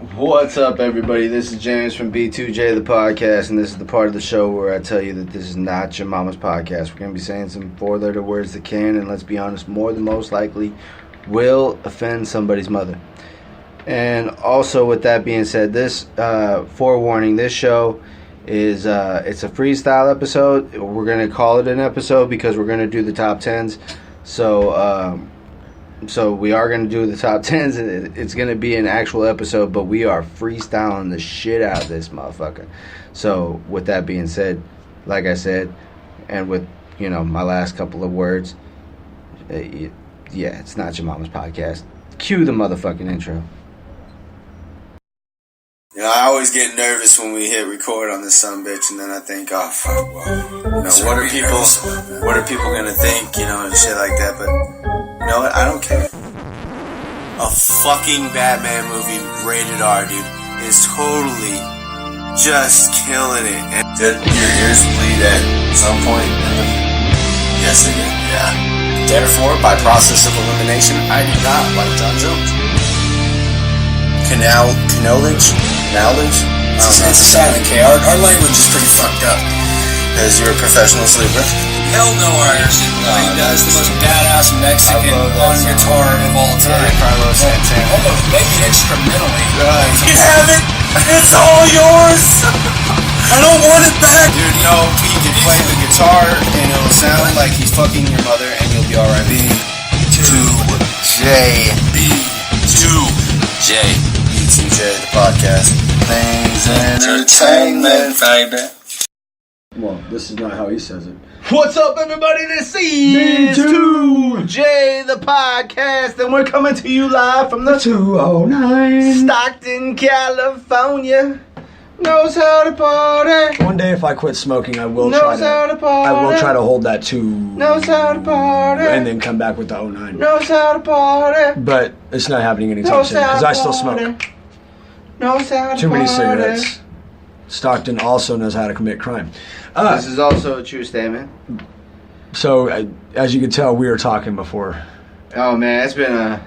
What's up, everybody? This is James from B2J, the podcast, and this is the part of the show where I tell you that this is not your mama's podcast. We're going to be saying some four-letter words that can, and let's be honest, more than most likely will offend somebody's mother. And also, with that being said, this, forewarning, this show is, it's a freestyle episode. We're going to call it an episode because we're going to do the top 10s. So we are going to do the top 10s, and it's going to be an actual episode, but we are freestyling the shit out of this motherfucker. So with that being said, like I said, and with, my last couple of words, yeah, it's not your mama's podcast. Cue the motherfucking intro. I always get nervous when we hit record on this sumbitch, and then I think, oh fuck, well, what are people gonna think, and shit like that. But you know what? I don't care. A fucking Batman movie, rated R, dude, is totally just killing it. And did your ears bleed at some point? Yes, they did. Yeah. Therefore, by process of elimination, I do not like John Jones. Knowledge? It's a silent K. Our language is pretty fucked up. Because you're a professional sleeper? Hell no, Anderson. He does the most badass Mexican on guitar of all time. Carlos Santana. Almost maybe instrumentally. You have it! It's all yours! I don't want it back! Dude, he can play the guitar and it'll sound like he's fucking your mother and you'll be alright. B2J. B2J, the podcast. Things entertainment, baby. Well, this is not how he says it. What's up, everybody? This is B2J, the podcast, and we're coming to you live from the 209 Stockton, California. Knows how to party. One day, if I quit smoking, I will Knows how to party. I will try to hold that to. Knows how to party. And then come back with the 09. Knows how to party. But it's not happening anytime soon because I still smoke. Knows how to Too many party. cigarettes. Stockton also knows how to commit crime. This is also a true statement. So, as you can tell, we were talking before. Oh man, it's been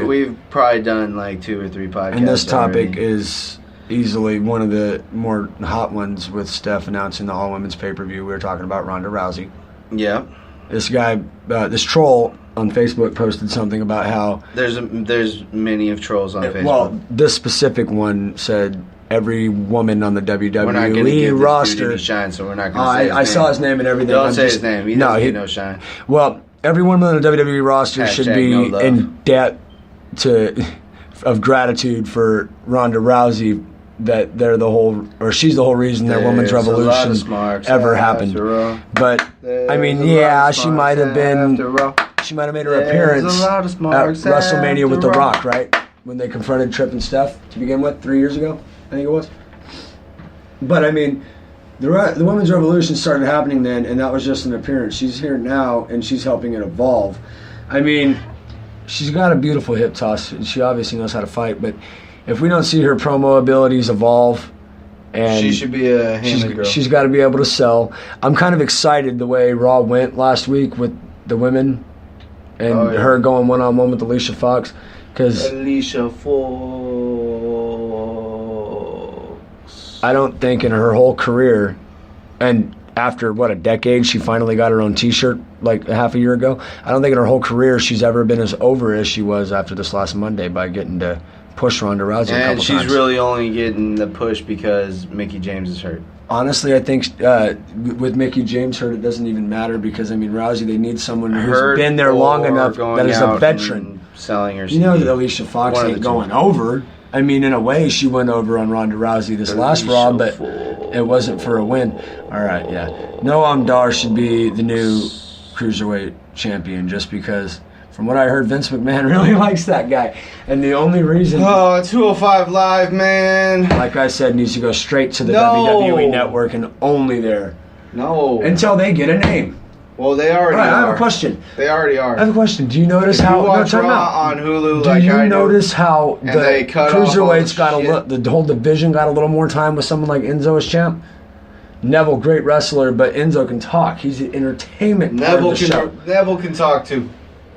we've probably done like 2 or 3 podcasts. And this topic already. is easily one of the more hot ones with Steph announcing the all-women's pay-per-view. We were talking about Ronda Rousey. Yeah. This guy, this troll on Facebook posted something about how... There's many of trolls on Facebook. Well, this specific one said every woman on the WWE we're not gonna give roster... This shine, so we're not going to say his name. I saw his name and everything. Don't say his name. He doesn't get no shine. Well, every woman on the WWE roster should be in debt of gratitude for Ronda Rousey, that they're the whole, or she's the whole reason their women's revolution ever happened. But I mean, yeah, she might have made her appearance at WrestleMania with The Rock, right? When they confronted Tripp and Steph to begin with 3 years ago, I think it was. But I mean, the women's revolution started happening then, and that was just an appearance. She's here now, and she's helping it evolve. I mean, she's got a beautiful hip toss, and she obviously knows how to fight, but if we don't see her promo abilities evolve, and she should be a Heyman girl. She's got to be able to sell. I'm kind of excited the way Raw went last week with the women and her going one-on-one with Alicia Fox. Alicia Fox. I don't think in her whole career, and after, a decade, she finally got her own T-shirt like half a year ago. I don't think in her whole career she's ever been as over as she was after this last Monday by getting to push Ronda Rousey a couple times. And she's really only getting the push because Mickie James is hurt. Honestly, I think with Mickie James hurt, it doesn't even matter because, I mean, Rousey, they need someone who's been there long enough that is a veteran. Selling her. You know that Alicia Fox ain't going over. I mean, in a way, she went over on Ronda Rousey this last Raw, but it wasn't for a win. All right, yeah. Noam Dar should be the new Cruiserweight champion just because... From what I heard, Vince McMahon really likes that guy. And the only reason... 205 Live, man. Like I said, needs to go straight to the WWE Network and only there. No. Until they get a name. Well, they already are. I have a question. They already are. I have a question. Do you notice if how... you watch Raw on Hulu do you notice how the Cruiserweights got the whole division got a little more time with someone like Enzo as champ? Neville, great wrestler, but Enzo can talk. He's the entertainment part of the show. Neville can talk too.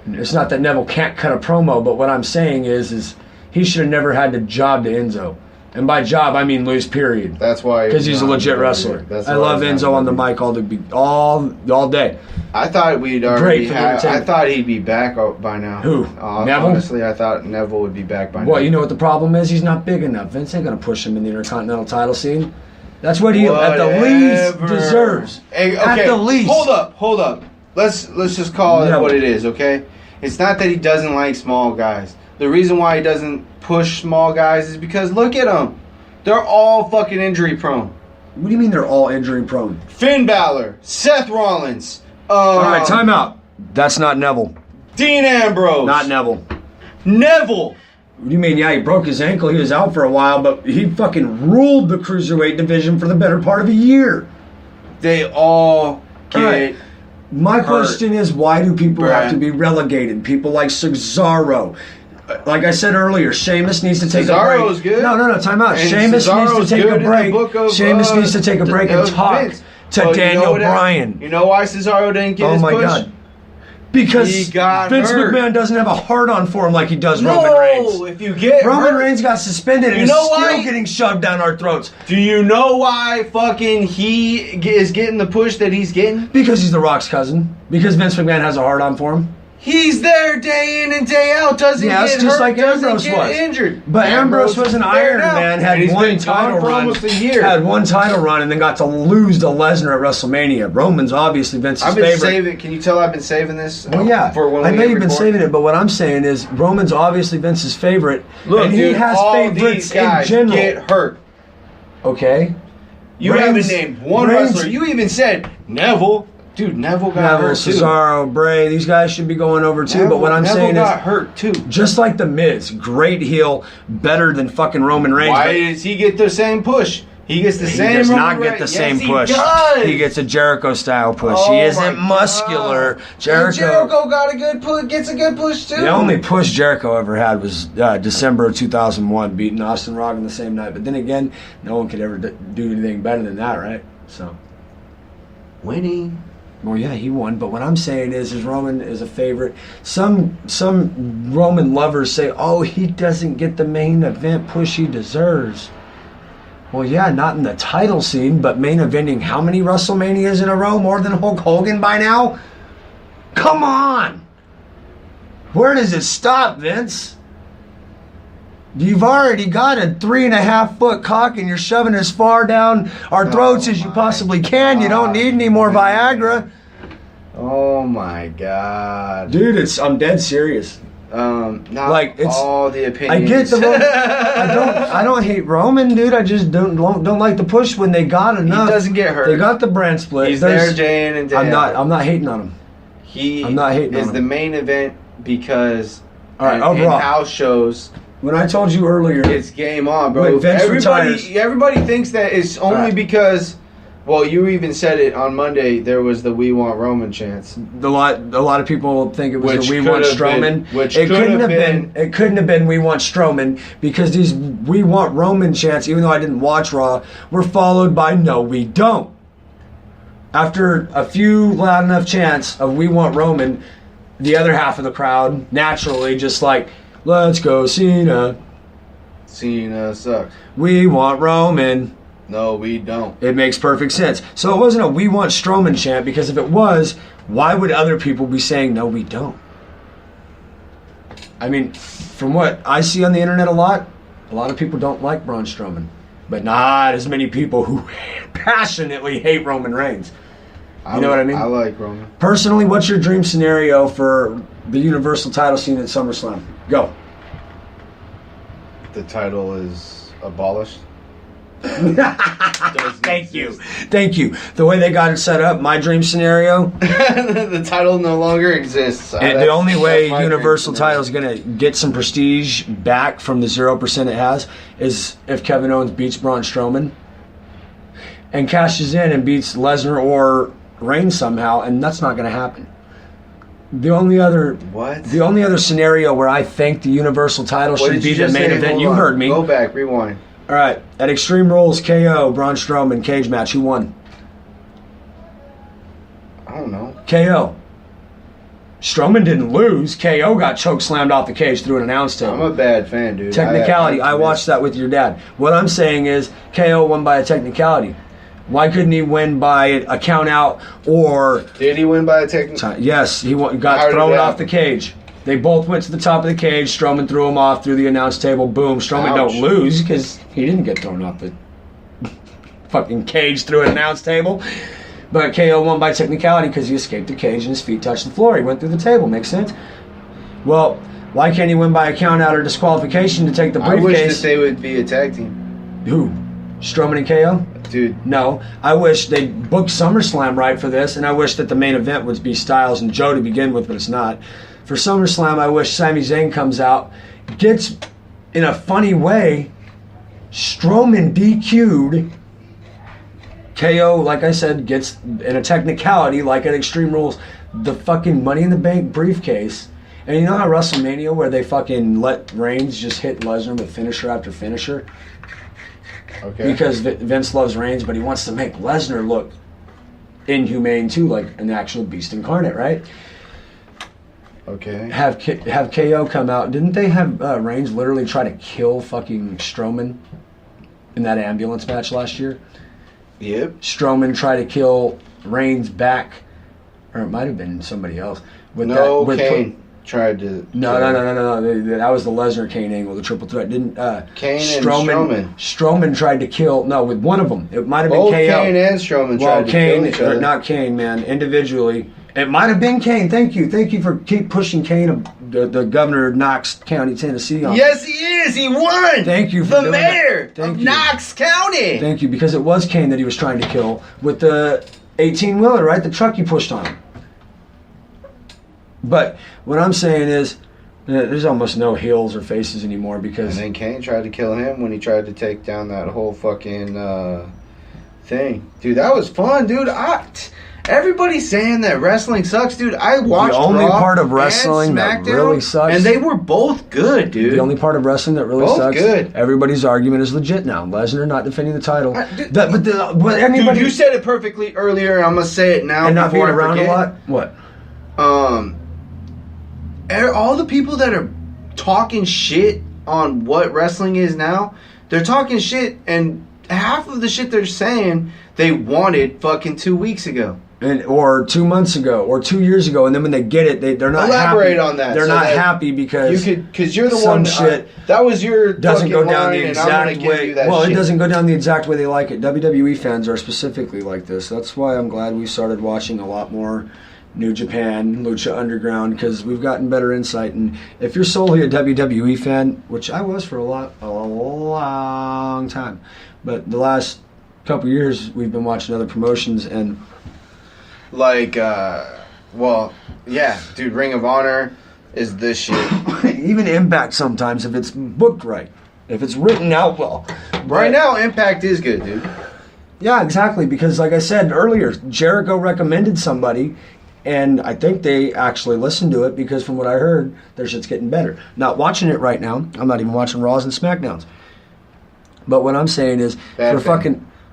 It's not that Neville can't cut a promo, but what I'm saying is he should have never had to job to Enzo. And by job, I mean lose, period. That's why. Because he's a legit wrestler. I love Enzo on the mic all day. I thought we'd already I thought he'd be back by now. Who? Neville? Honestly, I thought Neville would be back by now. Well, you know what the problem is? He's not big enough. Vince ain't going to push him in the Intercontinental title scene. That's what he, at the least, deserves. Hey, okay. At the least. Hold up. Let's just call it what it is, okay? It's not that he doesn't like small guys. The reason why he doesn't push small guys is because look at them. They're all fucking injury prone. What do you mean they're all injury prone? Finn Balor, Seth Rollins. All right, time out. That's not Neville. Dean Ambrose. Not Neville. Neville. What do you mean? Yeah, he broke his ankle. He was out for a while, but he fucking ruled the cruiserweight division for the better part of a year. They all get My hurt. question is, why do people have to be relegated? People like Cesaro. Like I said earlier, Sheamus needs to take a break. Cesaro's good. No, time out. And Sheamus needs to Cesaro's take a good in break. the book of, Sheamus needs to take a break and talk Vince. to But Daniel Bryan. You know why Cesaro didn't get his push? Oh my God. Because He got Vince hurt. McMahon doesn't have a heart-on for him like he does No, Roman Reigns. if you get Roman hurt, Reigns got suspended and You is know still why? getting shoved down our throats. do you know why fucking he is getting the push that he's getting? Because he's The Rock's cousin. Because Vince McMahon has a hard-on for him. He's there day in and day out. Doesn't Yeah, it's get just hurt, like doesn't Ambrose get was. injured. But Ambrose was an there Iron now. Man, And had he's one been gone title for run. almost a year. Had one title run and then got to lose to Lesnar at WrestleMania. Roman's obviously Vince's I've been favorite. saving. Can you tell I've been saving this? Well, yeah, For when I we know you've been record? saving it, but what I'm saying is Roman's obviously Vince's favorite, Look, and he dude, has all favorites these guys in general. get hurt. Okay, You Reigns- haven't named one Reigns- wrestler. You even said Neville. Dude, Neville got Neville, hurt too. Cesaro, Bray, these guys should be going over too. But what I'm Neville saying got is, hurt too. just like the Miz, great heel, better than fucking Roman Reigns. Why but does he get the same push? He gets the he same. does Roman not get the Reigns. same Yes, push. He does. He gets a Jericho style push. Oh he my isn't God. muscular. And Jericho got a good push. Gets a good push too. The only push Jericho ever had was December of 2001, beating Austin Rock in the same night. But then again, no one could ever do anything better than that, right? So, winning. well, yeah, he won. But what I'm saying is Roman is a favorite. Some Roman lovers say, oh, he doesn't get the main event push he deserves. Well, yeah, not in the title scene, but main eventing how many WrestleManias in a row? More than Hulk Hogan by now? Come on! Where does it stop, Vince? You've already got a 3.5 foot cock and you're shoving as far down our throats as you possibly can. You don't need any more Viagra. Oh my God, Dude, I'm dead serious. Not Like, it's- all the I opinions. get the I don't hate Roman, dude. I just don't like the push when they got enough. He doesn't get hurt. They got the brand split. He's There's- there day in and day I'm out. not hating on him. I'm not hating on is him. the main event because All right, in overall. house shows When I told you earlier, it's game on, bro. When Vince retires- Everybody thinks that it's only Right. because. Well, you even said it on Monday. There was the "We Want Roman" chants. a lot of people think it was Which the We could Want have been- Strowman. which It could couldn't have have been. It couldn't have been We Want Strowman because these We Want Roman chants, even though I didn't watch Raw, were followed by No, we don't. After a few loud enough chants of We Want Roman, the other half of the crowd naturally just like, let's go Cena. Cena sucks. We want Roman. No, we don't. It makes perfect sense. So it wasn't a We Want Strowman chant, because if it was, why would other people be saying, no, we don't? I mean, from what I see on the internet a lot of people don't like Braun Strowman. But not as many people who passionately hate Roman Reigns. You know what I mean? I like Roman. Personally, what's your dream scenario for the Universal title scene at SummerSlam? Go. The title is abolished. Thank you. Thank you. The way they got it set up, my dream scenario, The title no longer exists. and the only way that's my Universal dream title is going to get some prestige back from the 0% it has is if Kevin Owens beats Braun Strowman and cashes in and beats Lesnar or Reigns somehow, and that's not going to happen. The only other scenario where I think the Universal title What should did be you the just main say? event. Hold You on. heard me. Go back, rewind. All right, at Extreme Rules, KO, Braun Strowman, cage match. Who won? I don't know. KO. Strowman didn't lose. KO got choke slammed off the cage through an announce table. I'm a bad fan, dude. Technicality. I watched that with your dad. What I'm saying is KO won by a technicality. Why couldn't he win by a count out or... Did he win by a technicality? Yes, he got thrown off the cage. They both went to the top of the cage. Strowman threw him off through the announce table. Boom. Strowman don't lose because he didn't get thrown off the fucking cage through an announce table. But KO won by technicality because he escaped the cage and his feet touched the floor. He went through the table. Makes sense? Well, why can't he win by a count out or disqualification to take the briefcase? I wish that they would be a tag team. Who? Strowman and KO? Dude. No. I wish they booked SummerSlam right for this, and I wish that the main event would be Styles and Joe to begin with, but it's not. For SummerSlam, I wish Sami Zayn comes out, gets, in a funny way, Strowman DQ'd. KO, like I said, gets, in a technicality, like at Extreme Rules, the fucking Money in the Bank briefcase. And you know how WrestleMania, where they fucking let Reigns just hit Lesnar with finisher after finisher? Okay. Because Vince loves Reigns, but he wants to make Lesnar look inhumane too, like an actual beast incarnate, right? Okay. Have KO come out. Didn't they have Reigns literally try to kill fucking Strowman in that ambulance match last year? Yep. Strowman tried to kill Reigns back, or it might have been somebody else. Kane tried to. No. That was the Lesnar Kane angle, the triple threat. Didn't Kane and Strowman? Strowman tried to kill. No, with one of them. It might have been Both KO. Kane and Strowman tried to kill each other. Not Kane, man. Individually. It might have been Kane. Thank you for keep pushing Kane, the governor of Knox County, Tennessee. On. Yes, he is. He won. Thank you for the mayor of Knox County. Thank you, because it was Kane that he was trying to kill with the 18-wheeler, right? The truck you pushed on him. But what I'm saying is, there's almost no heels or faces anymore because. And then Kane tried to kill him when he tried to take down that whole fucking thing, dude. That was fun, dude. Everybody's saying that wrestling sucks, dude. I watched the only Raw part of wrestling and that really sucks, and they were both good, dude. The only part of wrestling that really both sucks. Good. Everybody's argument is legit now. Lesnar not defending the title. Dude, anybody, you said it perfectly earlier. I'm gonna say it now. And not being around forget. a lot. What? All the people that are talking shit on what wrestling is now, they're talking shit, and half of the shit they're saying they wanted fucking 2 weeks ago. Or 2 months ago, or 2 years ago, and then when they get it, they're not elaborate happy. on that. They're not happy because you're the one. Shit that was your doesn't go down the line, exact way. Well, shit. It doesn't go down the exact way they like it. WWE fans are specifically like this. That's why I'm glad we started watching a lot more New Japan, Lucha Underground, because we've gotten better insight. And if you're solely a WWE fan, which I was for a long time, but the last couple years we've been watching other promotions and. Like, yeah, dude, Ring of Honor is this shit. Even Impact sometimes, if it's booked right. If it's written out well. Right now, Impact is good, dude. Yeah, exactly, because like I said earlier, Jericho recommended somebody, and I think they actually listened to it, because from what I heard, their shit's getting better. Not watching it right now. I'm not even watching Raws and SmackDowns. But what I'm saying is, I'm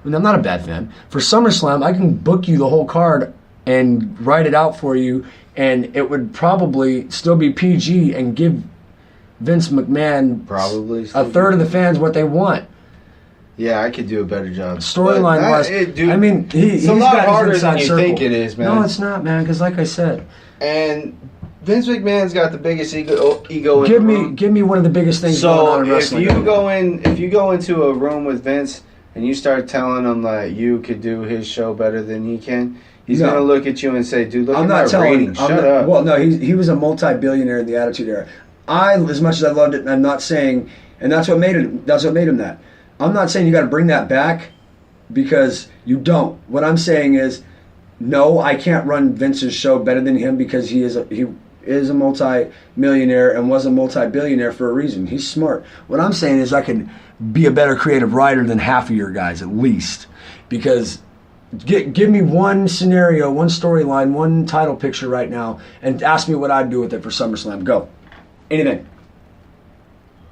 not a bad fan. For SummerSlam, I can book you the whole card and write it out for you, and it would probably still be PG and give Vince McMahon probably a third of the fans what they want. Yeah, I could do a better job. Storyline wise, I mean, it's a lot harder than you think it is, man. No, it's not, man. Because like I said, and Vince McMahon's got the biggest ego in the room. Give me one of the biggest things going on in wrestling. If you go into a room with Vince and you start telling him that you could do his show better than he can, he's going to look at you and say, dude, look at my ratings. Shut up. Well, no, he was a multi-billionaire in the Attitude Era. As much as I loved it, I'm not saying, and that's what made him that. I'm not saying you got to bring that back, because you don't. What I'm saying is, no, I can't run Vince's show better than him, because he is a multi-millionaire and was a multi-billionaire for a reason. He's smart. What I'm saying is I can be a better creative writer than half of your guys, at least. Because give me one scenario, one storyline, one title picture right now, and ask me what I'd do with it for SummerSlam. Go. Anything.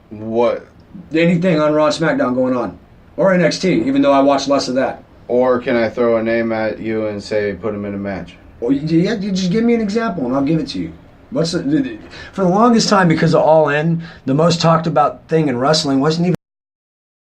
What? Anything on Raw and SmackDown going on. Or NXT, even though I watch less of that. Or can I throw a name at you and say, put him in a match? Or you just give me an example and I'll give it to you. For the longest time, because of All In, the most talked about thing in wrestling wasn't even